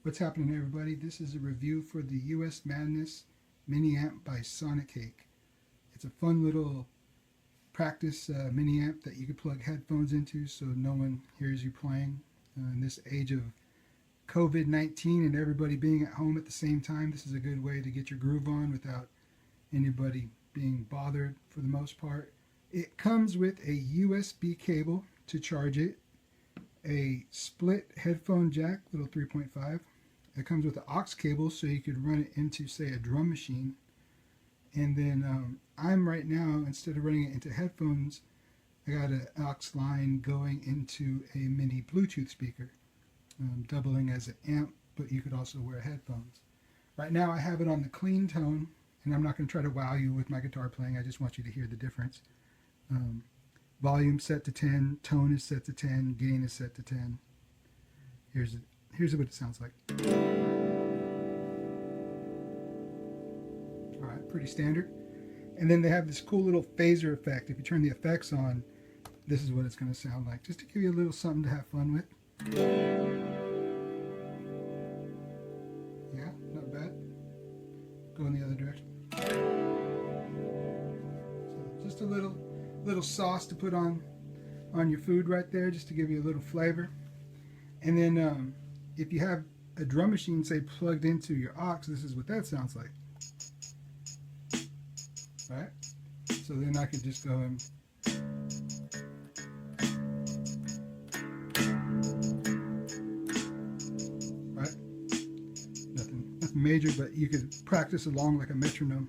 What's happening, everybody? This is a review for the US Madness mini amp by SONICAKE. It's a fun little practice mini amp that you can plug headphones into so no one hears you playing. In this age of COVID-19 and everybody being at home at the same time, this is a good way to get your groove on without anybody being bothered for the most part. It comes with a USB cable to charge it, a split headphone jack, little 3.5. It comes with an aux cable so you could run it into, say, a drum machine. And then I'm right now, instead of running it into headphones, I got an aux line going into a mini Bluetooth speaker, doubling as an amp, but you could also wear headphones. Right now I have it on the clean tone, and I'm not going to try to wow you with my guitar playing. I just want you to hear the difference. Volume set to 10, tone is set to 10, gain is set to 10. Here's what it sounds like. Alright, pretty standard. And then they have this cool little phaser effect. If you turn the effects on, this is what it's going to sound like. Just to give you a little something to have fun with. Yeah, not bad. Go in the other direction. So just a little sauce to put on your food right there, just to give you a little flavor. And then if you have a drum machine, say, plugged into your aux, this is what that sounds like. Right? So then I could just go and right? Nothing major, but you could practice along like a metronome.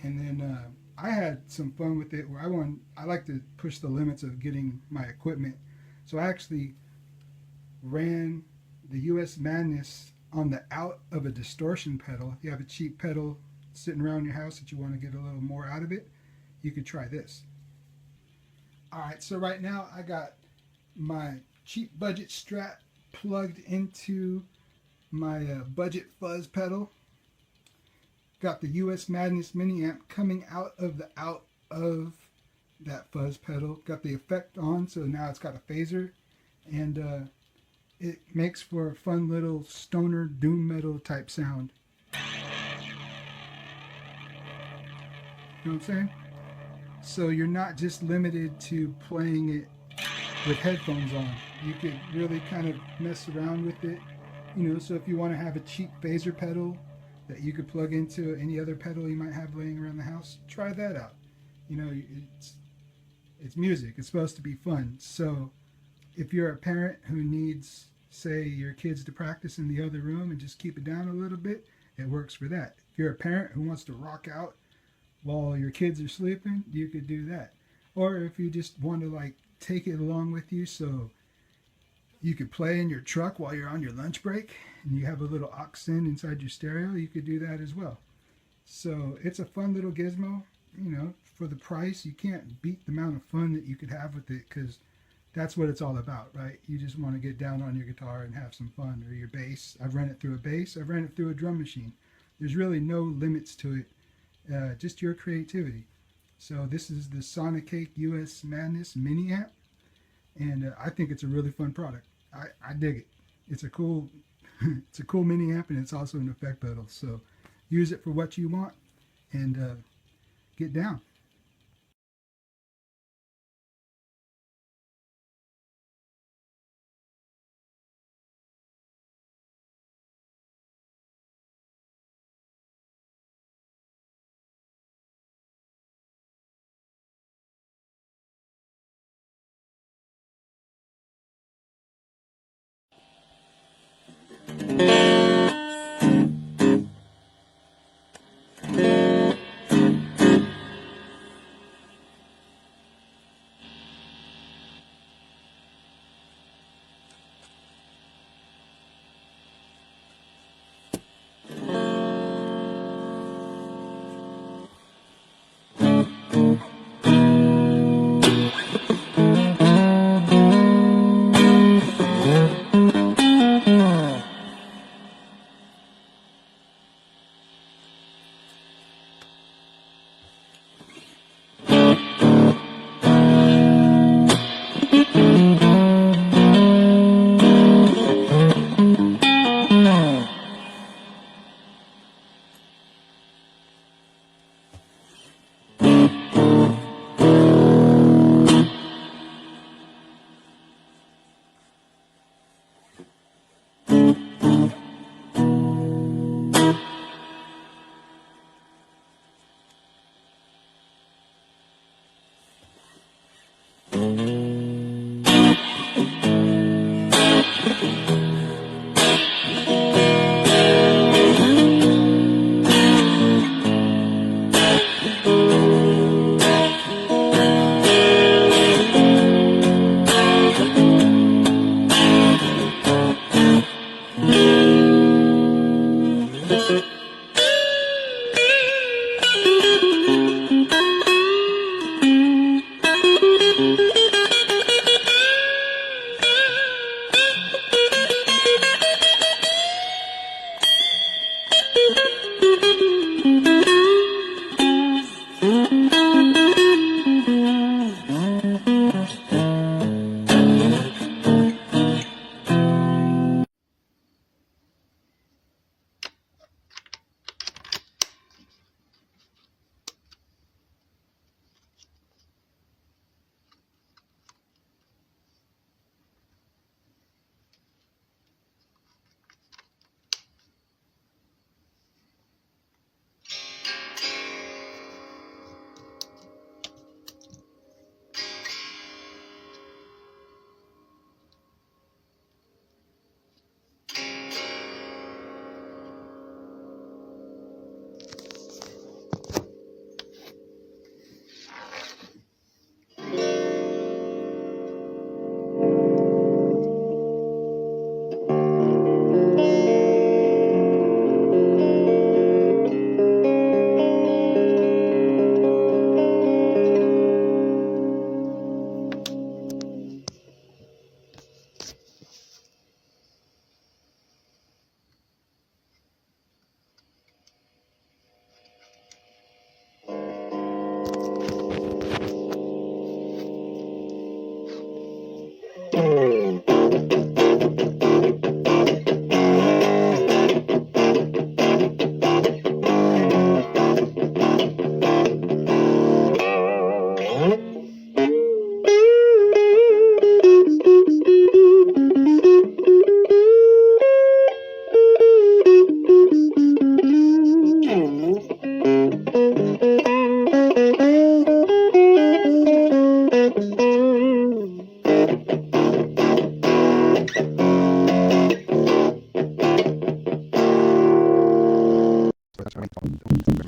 And then I had some fun with it where I like to push the limits of getting my equipment. So I actually ran the US Madness on the out of a distortion pedal. If you have a cheap pedal sitting around your house that you want to get a little more out of it, you could try this. Alright, so right now I got my cheap budget Strat plugged into my budget fuzz pedal. Got the US Madness mini amp coming out of that fuzz pedal. Got the effect on, so now it's got a phaser, and it makes for a fun little stoner doom metal type sound. You know what I'm saying? So you're not just limited to playing it with headphones on. You could really kind of mess around with it. You know, so if you want to have a cheap phaser pedal that you could plug into any other pedal you might have laying around the house, try that out. You know, it's music. It's supposed to be fun. So if you're a parent who needs, say, your kids to practice in the other room and just keep it down a little bit, it works for that. If you're a parent who wants to rock out while your kids are sleeping, you could do that. Or if you just want to like take it along with you so you could play in your truck while you're on your lunch break and you have a little aux in inside your stereo, you could do that as well. So it's a fun little gizmo. You know, for the price, you can't beat the amount of fun that you could have with it, because that's what it's all about, right? You just want to get down on your guitar and have some fun, or your bass. I've run it through a bass. I've ran it through a drum machine. There's really no limits to it. Just your creativity. So this is the SONICAKE US Madness mini amp, and I think it's a really fun product. I dig it. It's a cool it's a cool mini amp, and it's also an effect pedal. So use it for what you want, and get down.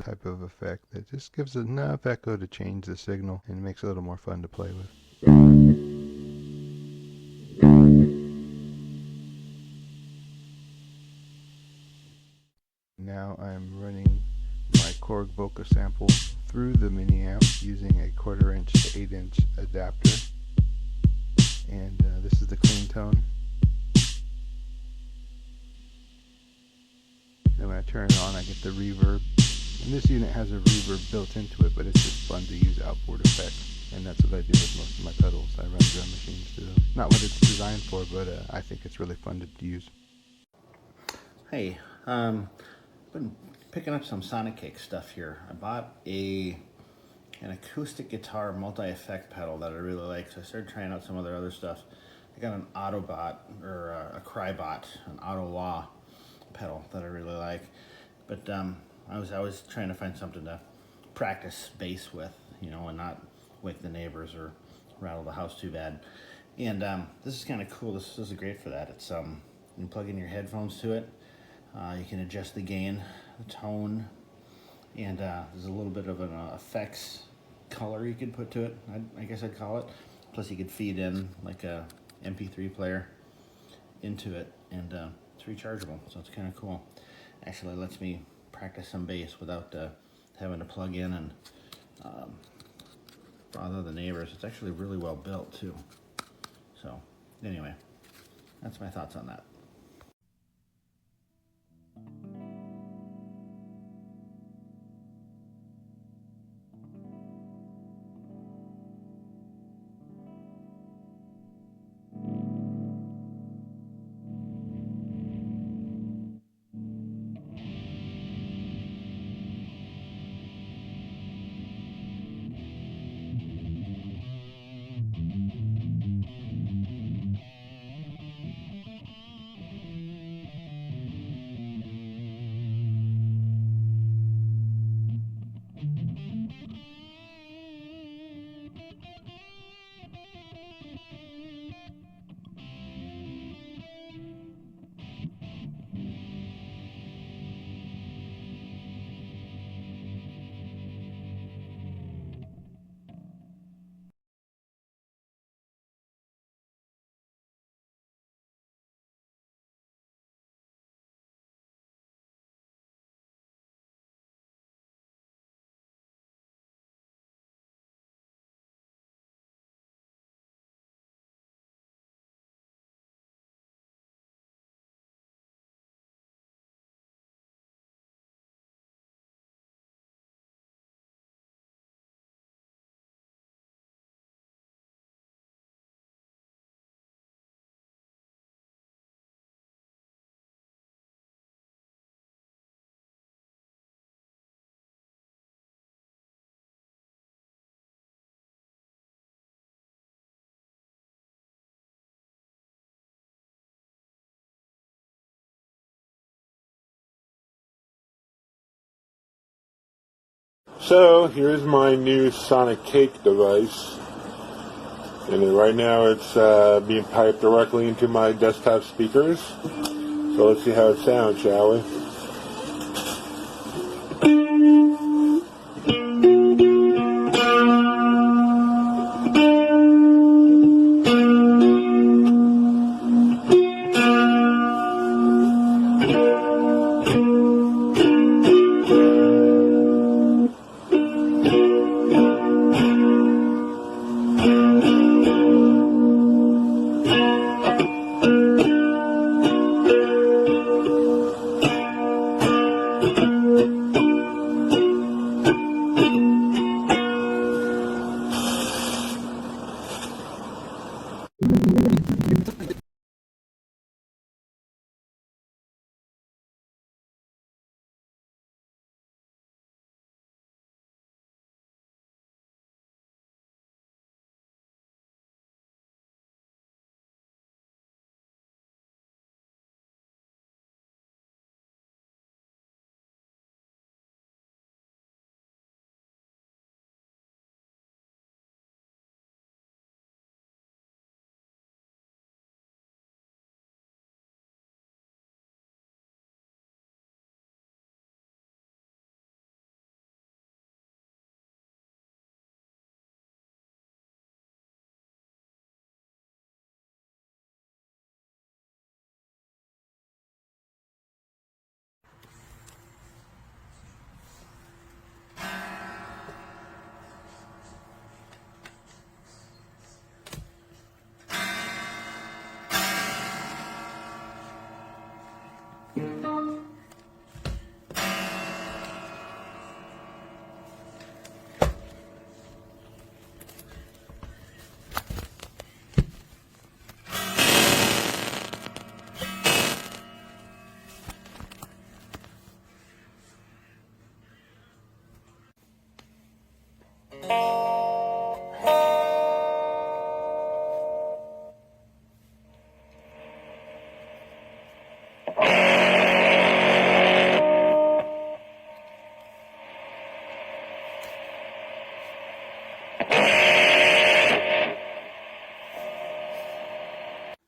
Type of effect that just gives enough echo to change the signal and makes it a little more fun to play with. Now I'm running my Korg vocal sample through the mini amp using a 1/4 inch to 8 inch adapter, and this is the clean tone. Then when I turn it on, I get the reverb. And this unit has a reverb built into it, but it's just fun to use outboard effects. And that's what I do with most of my pedals. I run drum machines through them. Not what it's designed for, but I think it's really fun to use. Hey, been picking up some SONICAKE stuff here. I bought an acoustic guitar multi-effect pedal that I really like, so I started trying out some of their other stuff. I got an Autobot, or a Crybot, an Auto-Wah pedal that I really like. But I was trying to find something to practice bass with, you know, and not wake the neighbors or rattle the house too bad. And this is kind of cool. This is great for that. It's you can plug in your headphones to it. You can adjust the gain, the tone, and there's a little bit of an effects color you could put to it, I guess I'd call it. Plus you could feed in like a MP3 player into it, and it's rechargeable, so it's kind of cool. Actually lets me practice some bass without having to plug in and bother the neighbors. It's actually really well built too. So anyway, that's my thoughts on that. So here's my new SONICAKE device, and right now it's being piped directly into my desktop speakers. So let's see how it sounds, shall we?